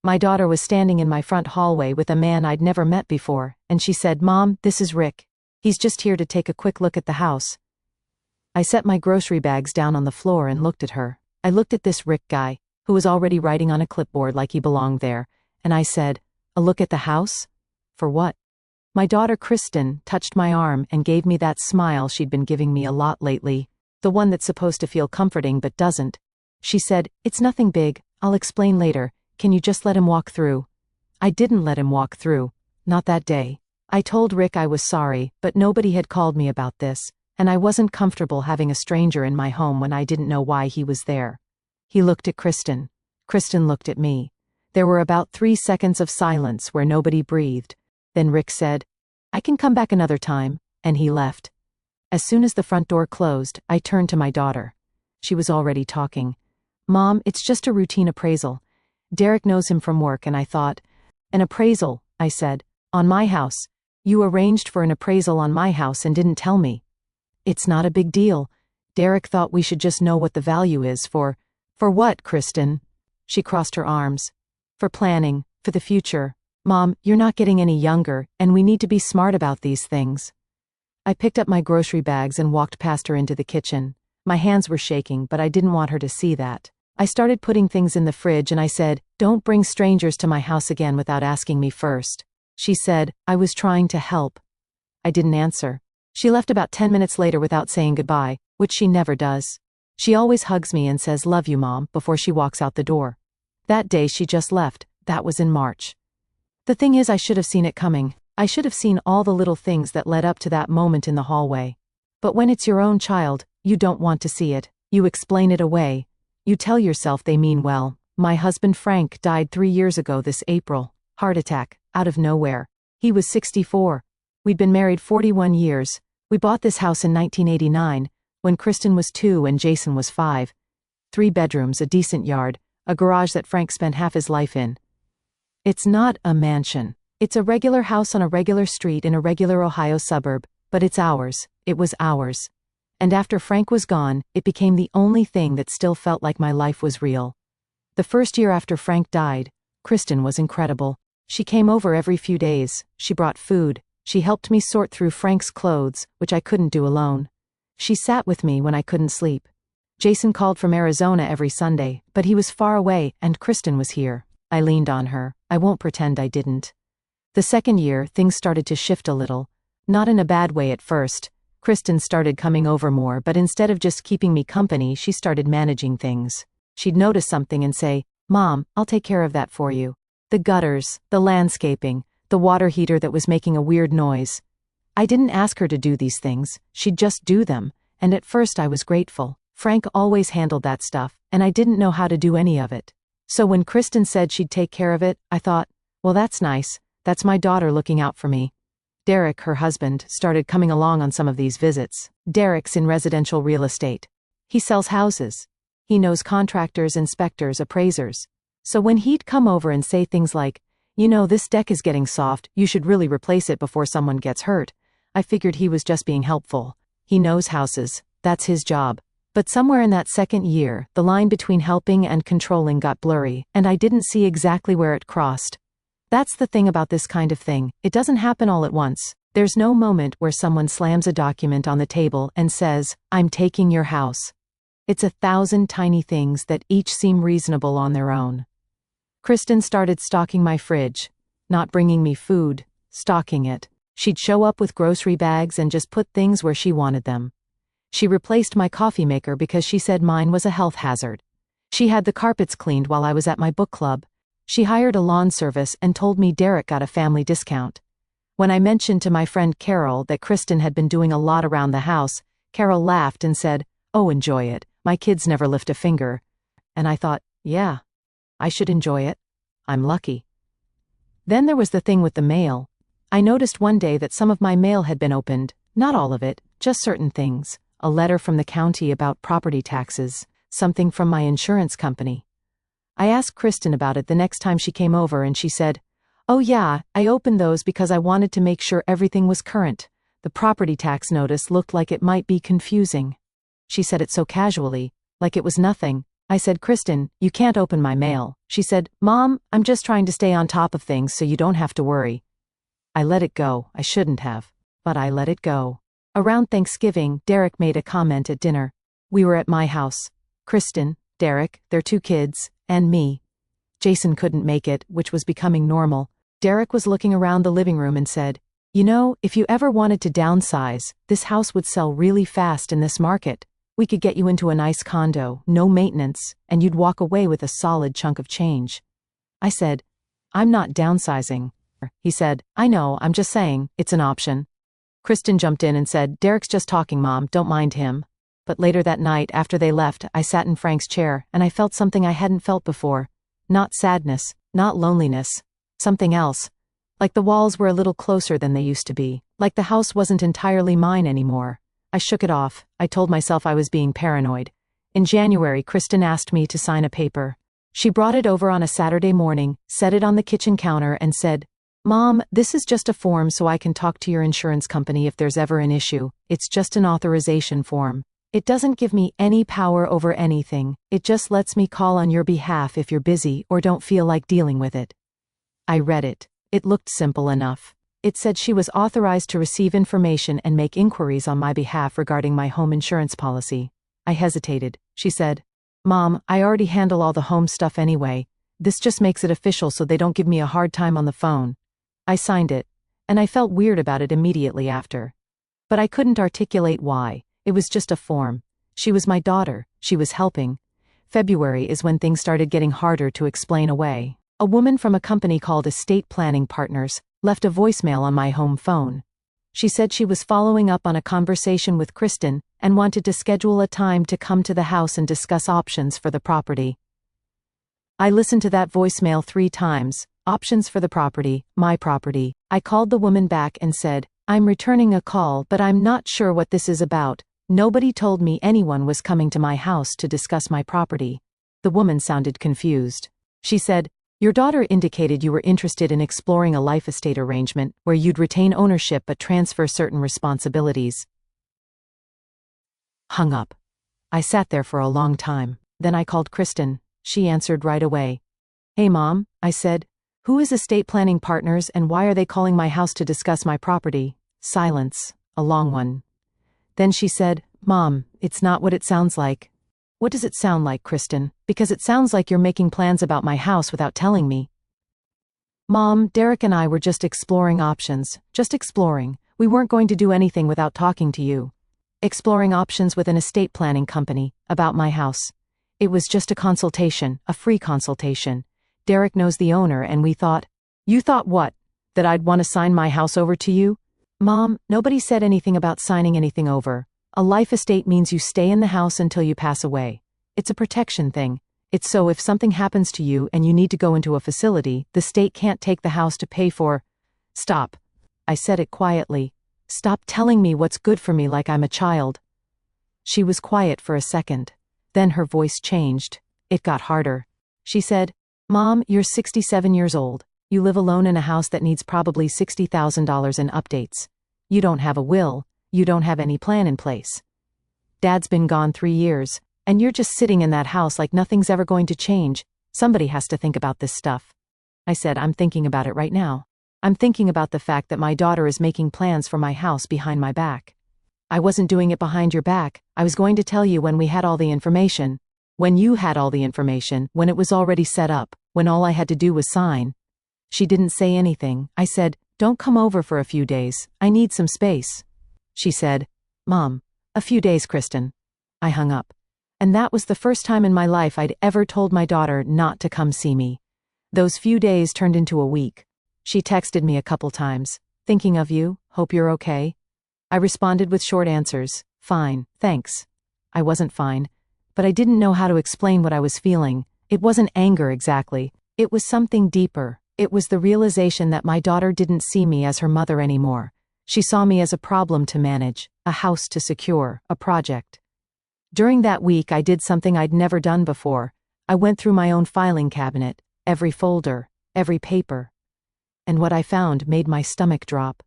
My daughter was standing in my front hallway with a man I'd never met before, and she said, "Mom, this is Rick. He's just here to take a quick look at the house." I set my grocery bags down on the floor and looked at her. I looked at this Rick guy, who was already writing on a clipboard like he belonged there, and I said, "A look at the house? For what?" My daughter Kristen touched my arm and gave me that smile she'd been giving me a lot lately, the one that's supposed to feel comforting but doesn't. She said, "It's nothing big, I'll explain later, can you just let him walk through?" I didn't let him walk through, not that day. I told Rick I was sorry, but nobody had called me about this, and I wasn't comfortable having a stranger in my home when I didn't know why he was there. He looked at Kristen. Kristen looked at me. There were about 3 seconds of silence where nobody breathed. Then Rick said, "I can come back another time," and he left. As soon as the front door closed, I turned to my daughter. She was already talking. "Mom, it's just a routine appraisal. Derek knows him from work," and I thought, "An appraisal," I said, "on my house. You arranged for an appraisal on my house and didn't tell me." "It's not a big deal. Derek thought we should just know what the value is for." "For what, Kristen?" She crossed her arms. "For planning, for the future. Mom, you're not getting any younger, and we need to be smart about these things." I picked up my grocery bags and walked past her into the kitchen. My hands were shaking, but I didn't want her to see that. I started putting things in the fridge and I said, "Don't bring strangers to my house again without asking me first." She said, "I was trying to help." I didn't answer. She left about 10 minutes later without saying goodbye, which she never does. She always hugs me and says, "Love you, Mom," before she walks out the door. That day she just left. That was in March. The thing is, I should have seen it coming. I should have seen all the little things that led up to that moment in the hallway. But when it's your own child, you don't want to see it. You explain it away. You tell yourself they mean well. My husband Frank died 3 years ago this April. Heart attack, out of nowhere. He was 64. We'd been married 41 years. We bought this house in 1989, when Kristen was 2 and Jason was 5. 3 bedrooms, a decent yard, a garage that Frank spent half his life in. It's not a mansion. It's a regular house on a regular street in a regular Ohio suburb, but it's ours. It was ours. And after Frank was gone, it became the only thing that still felt like my life was real. The first year after Frank died, Kristen was incredible. She came over every few days. She brought food. She helped me sort through Frank's clothes, which I couldn't do alone. She sat with me when I couldn't sleep. Jason called from Arizona every Sunday, but he was far away and Kristen was here. I leaned on her. I won't pretend I didn't. The second year, things started to shift a little. Not in a bad way at first. Kristen started coming over more, but instead of just keeping me company, she started managing things. She'd notice something and say, "Mom, I'll take care of that for you." The gutters, the landscaping, the water heater that was making a weird noise. I didn't ask her to do these things, she'd just do them, and at first I was grateful. Frank always handled that stuff, and I didn't know how to do any of it. So when Kristen said she'd take care of it, I thought, well, that's nice. That's my daughter looking out for me. Derek, her husband, started coming along on some of these visits. Derek's in residential real estate. He sells houses. He knows contractors, inspectors, appraisers. So when he'd come over and say things like, "You know, this deck is getting soft, you should really replace it before someone gets hurt," I figured he was just being helpful. He knows houses. That's his job. But somewhere in that second year, the line between helping and controlling got blurry, and I didn't see exactly where it crossed. That's the thing about this kind of thing. It doesn't happen all at once. There's no moment where someone slams a document on the table and says, "I'm taking your house." It's 1,000 tiny things that each seem reasonable on their own. Kristen started stocking my fridge. Not bringing me food, stocking it. She'd show up with grocery bags and just put things where she wanted them. She replaced my coffee maker because she said mine was a health hazard. She had the carpets cleaned while I was at my book club. She hired a lawn service and told me Derek got a family discount. When I mentioned to my friend Carol that Kristen had been doing a lot around the house, Carol laughed and said, "Oh, enjoy it. My kids never lift a finger." And I thought, yeah, I should enjoy it. I'm lucky. Then there was the thing with the mail. I noticed one day that some of my mail had been opened, not all of it, just certain things. A letter from the county about property taxes, something from my insurance company. I asked Kristen about it the next time she came over and she said, "Oh yeah, I opened those because I wanted to make sure everything was current. The property tax notice looked like it might be confusing." She said it so casually, like it was nothing. I said, Kristen, you can't open my mail. She said, Mom, I'm just trying to stay on top of things so you don't have to worry. I let it go. I shouldn't have. But I let it go. Around Thanksgiving, Derek made a comment at dinner. We were at my house. Kristen, Derek, their 2 kids, and me. Jason couldn't make it, which was becoming normal. Derek was looking around the living room and said, You know, if you ever wanted to downsize, this house would sell really fast in this market. We could get you into a nice condo, no maintenance, and you'd walk away with a solid chunk of change. I said, I'm not downsizing. He said, I know, I'm just saying, it's an option. Kristen jumped in and said, Derek's just talking, Mom, don't mind him. But later that night, after they left, I sat in Frank's chair, and I felt something I hadn't felt before. Not sadness, not loneliness. Something else. Like the walls were a little closer than they used to be. Like the house wasn't entirely mine anymore. I shook it off. I told myself I was being paranoid. In January, Kristen asked me to sign a paper. She brought it over on a Saturday morning, set it on the kitchen counter, and said, Mom, this is just a form so I can talk to your insurance company if there's ever an issue. It's just an authorization form. It doesn't give me any power over anything. It just lets me call on your behalf if you're busy or don't feel like dealing with it. I read it. It looked simple enough. It said she was authorized to receive information and make inquiries on my behalf regarding my home insurance policy. I hesitated. She said, Mom, I already handle all the home stuff anyway. This just makes it official so they don't give me a hard time on the phone. I signed it, and I felt weird about it immediately after. But I couldn't articulate why. It was just a form. She was my daughter. She was helping. February is when things started getting harder to explain away. A woman from a company called Estate Planning Partners left a voicemail on my home phone. She said she was following up on a conversation with Kristen and wanted to schedule a time to come to the house and discuss options for the property. I listened to that voicemail 3 times. Options for the property, my property. I called the woman back and said, I'm returning a call, but I'm not sure what this is about. Nobody told me anyone was coming to my house to discuss my property. The woman sounded confused. She said, Your daughter indicated you were interested in exploring a life estate arrangement where you'd retain ownership but transfer certain responsibilities. Hung up. I sat there for a long time. Then I called Kristen. She answered right away. Hey Mom, I said. Who is Estate Planning Partners and why are they calling my house to discuss my property? Silence. A long one. Then she said, Mom, it's not what it sounds like. What does it sound like, Kristen? Because it sounds like you're making plans about my house without telling me. Mom, Derek and I were just exploring options. Just exploring. We weren't going to do anything without talking to you. Exploring options with an estate planning company about my house. It was just a consultation, a free consultation. Derek knows the owner and we thought. You thought what? That I'd want to sign my house over to you? Mom, nobody said anything about signing anything over. A life estate means you stay in the house until you pass away. It's a protection thing. It's so if something happens to you and you need to go into a facility, the state can't take the house to pay for. Stop. I said it quietly. Stop telling me what's good for me like I'm a child. She was quiet for a second. Then her voice changed. It got harder. She said, Mom, you're 67 years old. You live alone in a house that needs probably $60,000 in updates. You don't have a will. You don't have any plan in place. Dad's been gone 3 years, and you're just sitting in that house like nothing's ever going to change. Somebody has to think about this stuff. I said, I'm thinking about it right now. I'm thinking about the fact that my daughter is making plans for my house behind my back. I wasn't doing it behind your back. I was going to tell you when we had all the information. When you had all the information, when it was already set up, when all I had to do was sign. She didn't say anything. I said, Don't come over for a few days. I need some space. She said, Mom, a few days, Kristen. I hung up. And that was the first time in my life I'd ever told my daughter not to come see me. Those few days turned into a week. She texted me a couple times. Thinking of you, hope you're okay. I responded with short answers. Fine, thanks. I wasn't fine, but I didn't know how to explain what I was feeling. It wasn't anger exactly. It was something deeper. It was the realization that my daughter didn't see me as her mother anymore. She saw me as a problem to manage, a house to secure, a project. During that week I did something I'd never done before. I went through my own filing cabinet, every folder, every paper. And what I found made my stomach drop.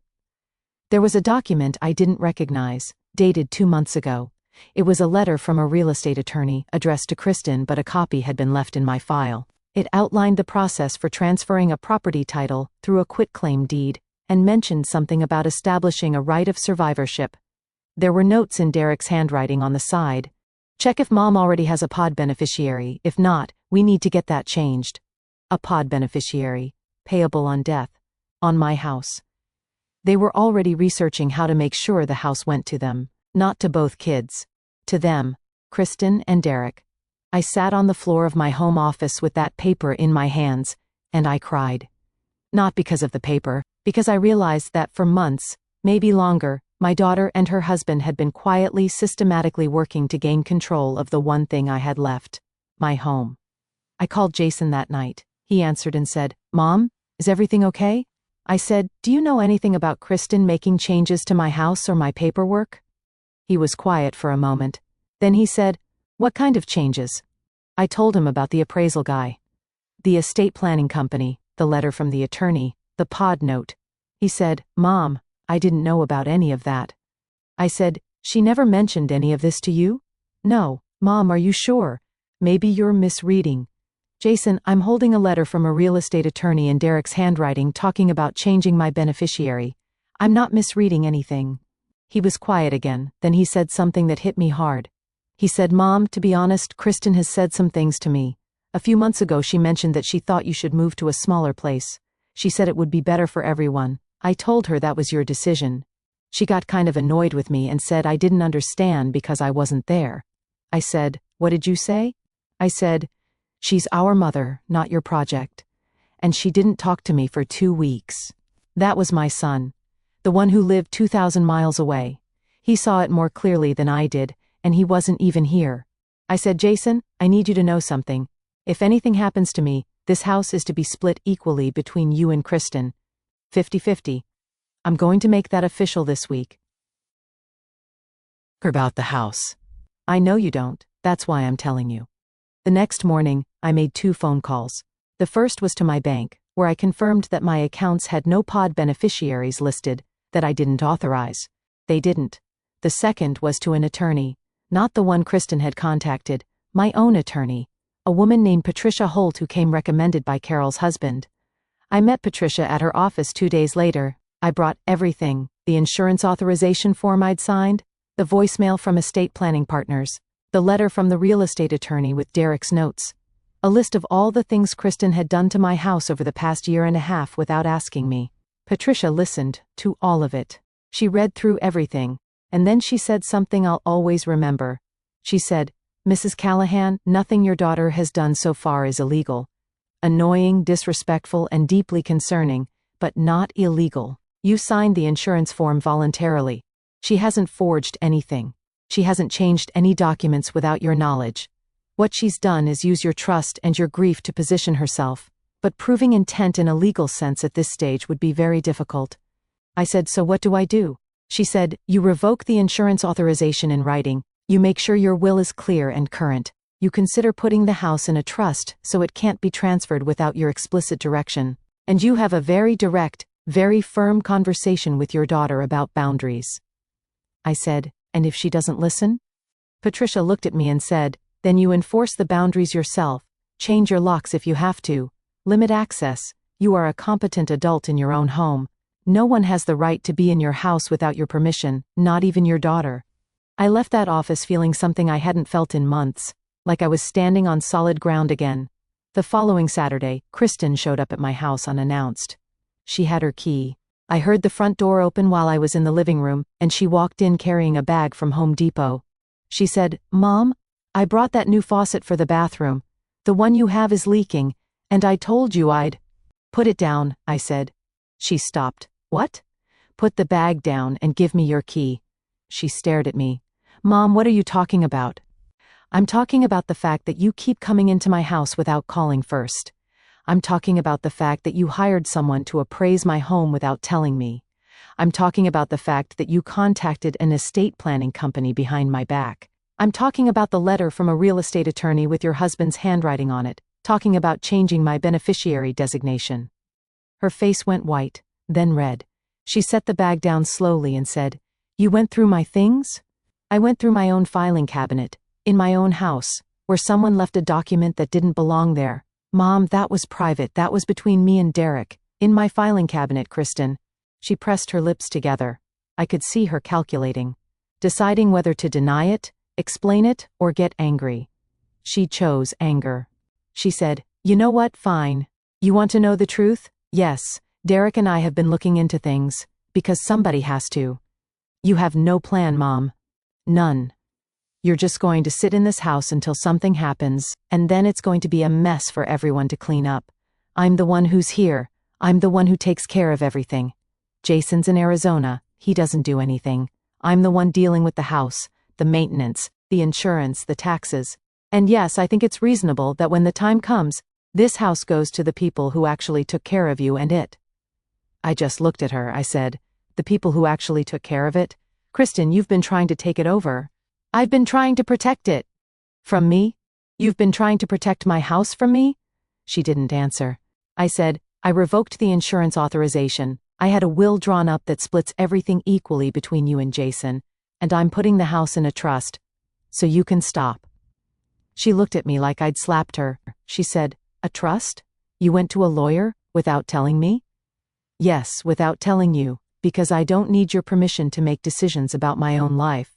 There was a document I didn't recognize, dated 2 months ago. It was a letter from a real estate attorney, addressed to Kristen, but a copy had been left in my file. It outlined the process for transferring a property title through a quitclaim deed, and mentioned something about establishing a right of survivorship. There were notes in Derek's handwriting on the side. Check if Mom already has a pod beneficiary. If not, we need to get that changed. A pod beneficiary, payable on death, on my house. They were already researching how to make sure the house went to them, not to both kids. To them, Kristen and Derek. I sat on the floor of my home office with that paper in my hands, and I cried. Not because of the paper, because I realized that for months, maybe longer, my daughter and her husband had been quietly, systematically working to gain control of the one thing I had left, my home. I called Jason that night. He answered and said, "Mom, is everything okay?" I said, "Do you know anything about Kristen making changes to my house or my paperwork?" He was quiet for a moment. Then he said, "What kind of changes?" I told him about the appraisal guy, the estate planning company, the letter from the attorney, the pod note. He said, "Mom, I didn't know about any of that." I said, "She never mentioned any of this to you?" "No." "Mom, are you sure? Maybe you're misreading." "Jason, I'm holding a letter from a real estate attorney in Derek's handwriting talking about changing my beneficiary. I'm not misreading anything." He was quiet again, then he said something that hit me hard. He said, "Mom, to be honest, Kristen has said some things to me. A few months ago she mentioned that she thought you should move to a smaller place. She said it would be better for everyone. I told her that was your decision. She got kind of annoyed with me and said I didn't understand because I wasn't there." I said, "What did you say?" I said, "She's our mother, not your project. And she didn't talk to me for 2 weeks. That was my son. The one who lived 2,000 miles away. He saw it more clearly than I did, and he wasn't even here." I said, "Jason, I need you to know something. If anything happens to me, this house is to be split equally between you and Kristen. 50-50. I'm going to make that official this week." About the house. I know you don't. That's why I'm telling you. The next morning, I made 2 phone calls. The first was to my bank, where I confirmed that my accounts had no pod beneficiaries listed, that I didn't authorize. They didn't. The second was to an attorney, not the one Kristen had contacted, my own attorney, a woman named Patricia Holt who came recommended by Carol's husband. I met Patricia at her office 2 days later. I brought everything: the insurance authorization form I'd signed, the voicemail from estate planning partners, the letter from the real estate attorney with Derek's notes, a list of all the things Kristen had done to my house over the past year and a half without asking me. Patricia listened to all of it. She read through everything, and then she said something I'll always remember. She said, "Mrs. Callahan, nothing your daughter has done so far is illegal. Annoying, disrespectful, and deeply concerning, but not illegal. You signed the insurance form voluntarily. She hasn't forged anything. She hasn't changed any documents without your knowledge. What she's done is use your trust and your grief to position herself, but proving intent in a legal sense at this stage would be very difficult." I said, "So what do I do?" She said, "You revoke the insurance authorization in writing. You make sure your will is clear and current. You consider putting the house in a trust so it can't be transferred without your explicit direction. And you have a very direct, very firm conversation with your daughter about boundaries." I said, "And if she doesn't listen?" Patricia looked at me and said, "Then you enforce the boundaries yourself. Change your locks if you have to. Limit access. You are a competent adult in your own home. No one has the right to be in your house without your permission, not even your daughter." I left that office feeling something I hadn't felt in months, like I was standing on solid ground again. The following Saturday, Kristen showed up at my house unannounced. She had her key. I heard the front door open while I was in the living room, and she walked in carrying a bag from Home Depot. She said, "Mom, I brought that new faucet for the bathroom. The one you have is leaking, and I told you I'd—" "Put it down," I said. She stopped. "What?" "Put the bag down and give me your key." She stared at me. "Mom, what are you talking about?" "I'm talking about the fact that you keep coming into my house without calling first. I'm talking about the fact that you hired someone to appraise my home without telling me. I'm talking about the fact that you contacted an estate planning company behind my back. I'm talking about the letter from a real estate attorney with your husband's handwriting on it, talking about changing my beneficiary designation." Her face went white, then red. She set the bag down slowly and said, "You went through my things?" I went through my own filing cabinet, in my own house, where someone left a document that didn't belong there. Mom, that was private, that was between me and Derek. In my filing cabinet, Kristen. She pressed her lips together. I could see her calculating, deciding whether to deny it, explain it, or get angry. She chose anger. She said, "You know what, fine. You want to know the truth? Yes, Derek and I have been looking into things, because somebody has to. You have no plan, Mom. None. You're just going to sit in this house until something happens, and then it's going to be a mess for everyone to clean up. I'm the one who's here. I'm the one who takes care of everything. Jason's in Arizona. He doesn't do anything. I'm the one dealing with the house, the maintenance, the insurance, the taxes. And yes, I think it's reasonable that when the time comes, this house goes to the people who actually took care of you and it." I just looked at her. I said, "The people who actually took care of it? Kristen, you've been trying to take it over. I've been trying to protect it. From me? You've been trying to protect my house from me?" She didn't answer. I said, "I revoked the insurance authorization. I had a will drawn up that splits everything equally between you and Jason, and I'm putting the house in a trust, so you can stop." She looked at me like I'd slapped her. She said, "A trust? You went to a lawyer, without telling me?" "Yes, without telling you, because I don't need your permission to make decisions about my own life."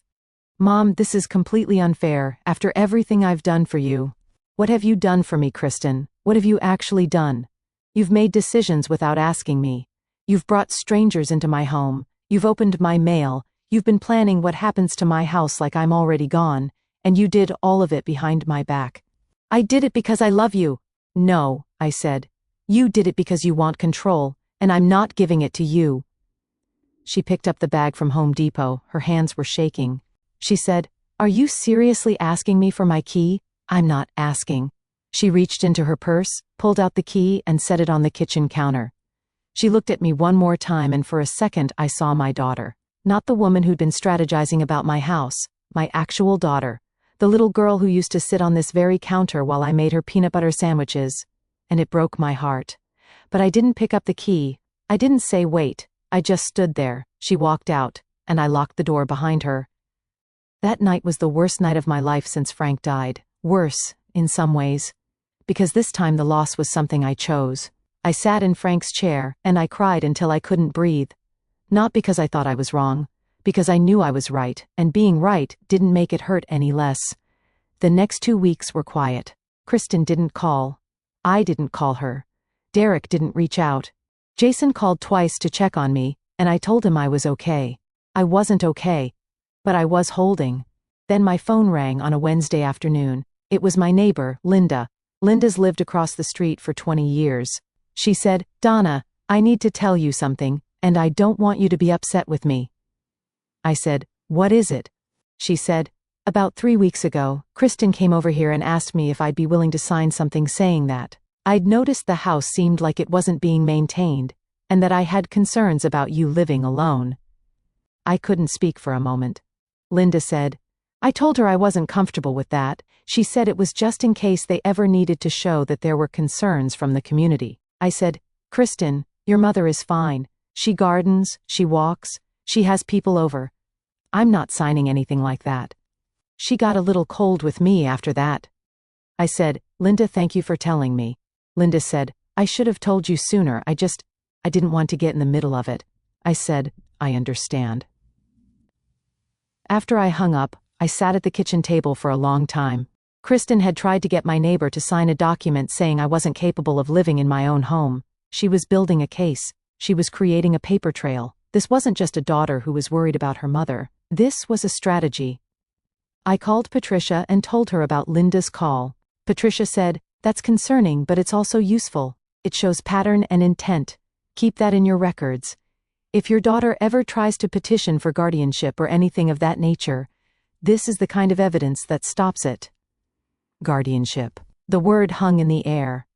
"Mom, this is completely unfair, after everything I've done for you." "What have you done for me, Kristen? What have you actually done? You've made decisions without asking me. You've brought strangers into my home. You've opened my mail. You've been planning what happens to my house like I'm already gone, and you did all of it behind my back." "I did it because I love you." "No," I said. "You did it because you want control, and I'm not giving it to you." She picked up the bag from Home Depot. Her hands were shaking. She said, "Are you seriously asking me for my key?" "I'm not asking." She reached into her purse, pulled out the key, and set it on the kitchen counter. She looked at me one more time, and for a second I saw my daughter. Not the woman who'd been strategizing about my house, my actual daughter. The little girl who used to sit on this very counter while I made her peanut butter sandwiches. And it broke my heart. But I didn't pick up the key. I didn't say wait. I just stood there. She walked out, and I locked the door behind her. That night was the worst night of my life since Frank died. Worse, in some ways. Because this time the loss was something I chose. I sat in Frank's chair, and I cried until I couldn't breathe. Not because I thought I was wrong. Because I knew I was right, and being right didn't make it hurt any less. The next 2 weeks were quiet. Kristen didn't call. I didn't call her. Derek didn't reach out. Jason called twice to check on me, and I told him I was okay. I wasn't okay, but I was holding. Then my phone rang on a Wednesday afternoon. It was my neighbor, Linda. Linda's lived across the street for 20 years. She said, "Donna, I need to tell you something, and I don't want you to be upset with me." I said, "What is it?" She said, "About 3 weeks ago, Kristen came over here and asked me if I'd be willing to sign something saying that I'd noticed the house seemed like it wasn't being maintained, and that I had concerns about you living alone." I couldn't speak for a moment. Linda said, "I told her I wasn't comfortable with that. She said it was just in case they ever needed to show that there were concerns from the community." I said, "Kristen, your mother is fine. She gardens, she walks, she has people over. I'm not signing anything like that." She got a little cold with me after that. I said, "Linda, thank you for telling me." Linda said, "I should have told you sooner. I didn't want to get in the middle of it." I said, "I understand." After I hung up, I sat at the kitchen table for a long time. Kristen had tried to get my neighbor to sign a document saying I wasn't capable of living in my own home. She was building a case. She was creating a paper trail. This wasn't just a daughter who was worried about her mother. This was a strategy. I called Patricia and told her about Linda's call. Patricia said, "That's concerning, but it's also useful. It shows pattern and intent. Keep that in your records. If your daughter ever tries to petition for guardianship or anything of that nature, this is the kind of evidence that stops it." Guardianship. The word hung in the air.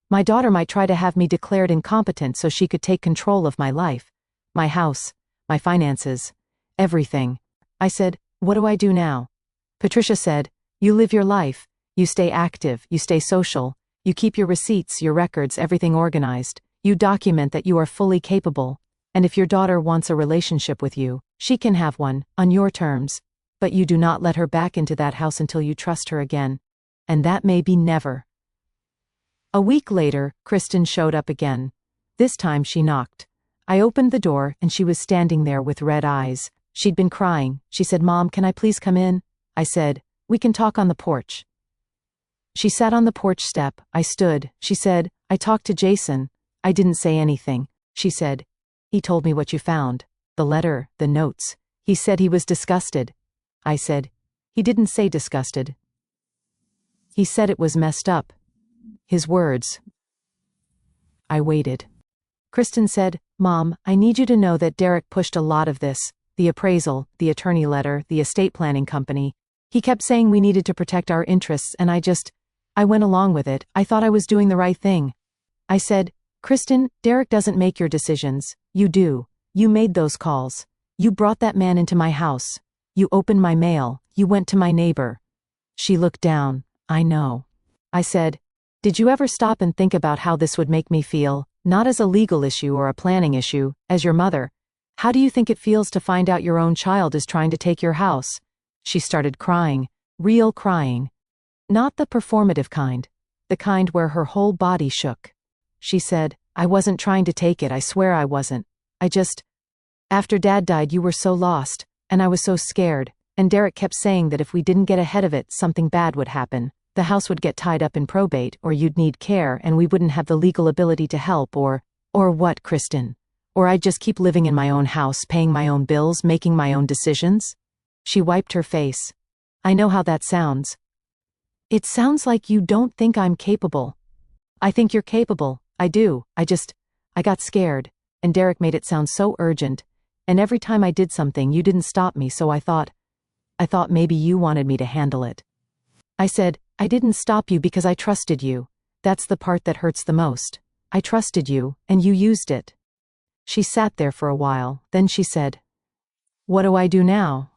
My daughter might try to have me declared incompetent so she could take control of my life, my house, my finances, everything. I said, "What do I do now?" Patricia said, "You live your life. You stay active, you stay social, you keep your receipts, your records, everything organized. You document that you are fully capable. And if your daughter wants a relationship with you, she can have one, on your terms. But you do not let her back into that house until you trust her again. And that may be never. A week later, Kristen showed up again. This time she knocked. I opened the door and she was standing there with red eyes. She'd been crying. She said, "Mom, can I please come in?" I said, "We can talk on the porch." She sat on the porch step. I stood. She said, "I talked to Jason." I didn't say anything. She said, "He told me what you found. The letter, the notes. He said he was disgusted." I said, "He didn't say disgusted. He said it was messed up." His words. I waited. Kristen said, "Mom, I need you to know that Derek pushed a lot of this. The appraisal, the attorney letter, the estate planning company. He kept saying we needed to protect our interests and I went along with it. I thought I was doing the right thing." I said, "Kristen, Derek doesn't make your decisions. You do. You made those calls. You brought that man into my house. You opened my mail. You went to my neighbor." She looked down. "I know." I said, "Did you ever stop and think about how this would make me feel, not as a legal issue or a planning issue, as your mother? How do you think it feels to find out your own child is trying to take your house?" She started crying. Real crying. Not the performative kind. The kind where her whole body shook. She said, "I wasn't trying to take it, I swear I wasn't. After Dad died you were so lost, and I was so scared, and Derek kept saying that if we didn't get ahead of it something bad would happen. The house would get tied up in probate, or you'd need care and we wouldn't have the legal ability to help, or what, Kristen? Or I'd just keep living in my own house, paying my own bills, making my own decisions?" She wiped her face. "I know how that sounds. It sounds like you don't think I'm capable." "I think you're capable. I do. I got scared, and Derek made it sound so urgent, and every time I did something you didn't stop me, so I thought maybe you wanted me to handle it." I said, "I didn't stop you because I trusted you. That's the part that hurts the most. I trusted you, and you used it." She sat there for a while, then she said, "What do I do now?"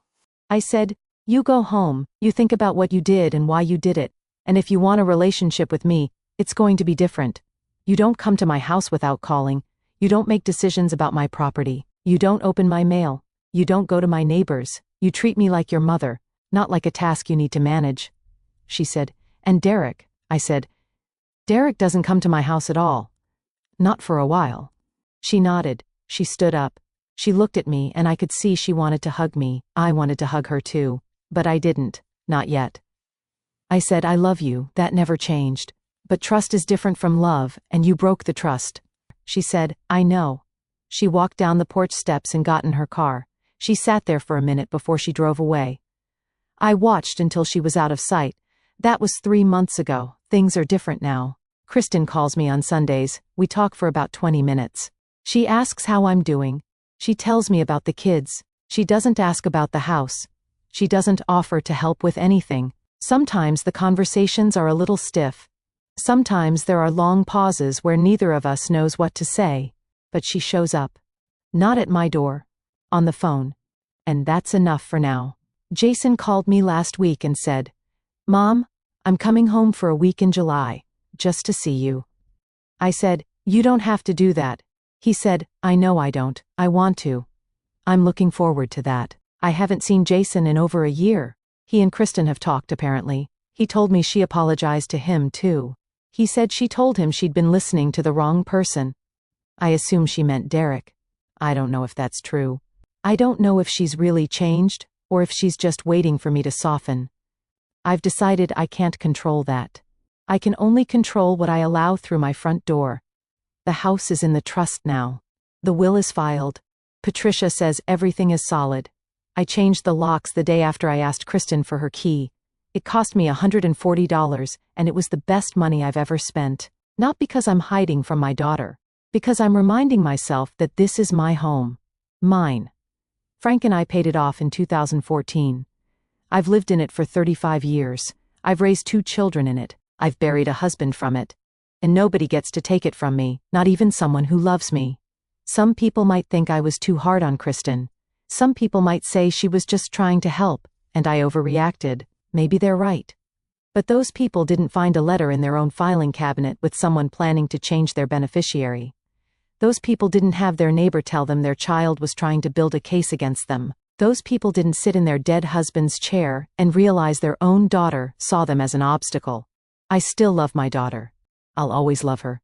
I said, "You go home, you think about what you did and why you did it, and if you want a relationship with me, it's going to be different. You don't come to my house without calling. You don't make decisions about my property. You don't open my mail. You don't go to my neighbors. You treat me like your mother, not like a task you need to manage." She said, "And Derek?" I said, "Derek doesn't come to my house at all. Not for a while." She nodded. She stood up. She looked at me and I could see she wanted to hug me. I wanted to hug her too. But I didn't. Not yet. I said, "I love you, that never changed. But trust is different from love, and you broke the trust." She said, "I know." She walked down the porch steps and got in her car. She sat there for a minute before she drove away. I watched until she was out of sight. That was 3 months ago. Things are different now. Kristen calls me on Sundays. We talk for about 20 minutes. She asks how I'm doing. She tells me about the kids. She doesn't ask about the house. She doesn't offer to help with anything. Sometimes the conversations are a little stiff. Sometimes there are long pauses where neither of us knows what to say. But she shows up. Not at my door. On the phone. And that's enough for now. Jason called me last week and said, "Mom, I'm coming home for a week in July. Just to see you." I said, "You don't have to do that." He said, "I know I don't. I want to. I'm looking forward to that. I haven't seen Jason in over a year. He and Kristen have talked apparently. He told me she apologized to him too. He said she told him she'd been listening to the wrong person. I assume she meant Derek. I don't know if that's true. I don't know if she's really changed, or if she's just waiting for me to soften. I've decided I can't control that. I can only control what I allow through my front door. The house is in the trust now. The will is filed. Patricia says everything is solid. I changed the locks the day after I asked Kristen for her key. It cost me $140, and it was the best money I've ever spent. Not because I'm hiding from my daughter. Because I'm reminding myself that this is my home. Mine. Frank and I paid it off in 2014. I've lived in it for 35 years. I've raised 2 children in it. I've buried a husband from it. And nobody gets to take it from me, not even someone who loves me. Some people might think I was too hard on Kristen. Some people might say she was just trying to help, and I overreacted. Maybe they're right. But those people didn't find a letter in their own filing cabinet with someone planning to change their beneficiary. Those people didn't have their neighbor tell them their child was trying to build a case against them. Those people didn't sit in their dead husband's chair and realize their own daughter saw them as an obstacle. I still love my daughter. I'll always love her.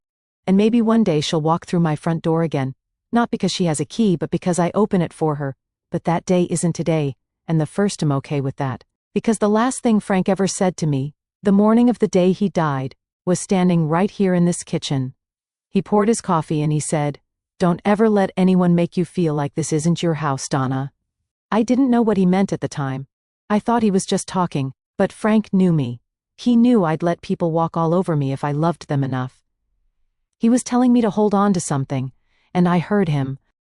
And maybe one day she'll walk through my front door again, not because she has a key but because I open it for her. But that day isn't today, and the first I'm okay with that. Because the last thing Frank ever said to me, the morning of the day he died, was standing right here in this kitchen. He poured his coffee and he said, "Don't ever let anyone make you feel like this isn't your house, Donna." I didn't know what he meant at the time. I thought he was just talking, but Frank knew me. He knew I'd let people walk all over me if I loved them enough. He was telling me to hold on to something, and I heard him,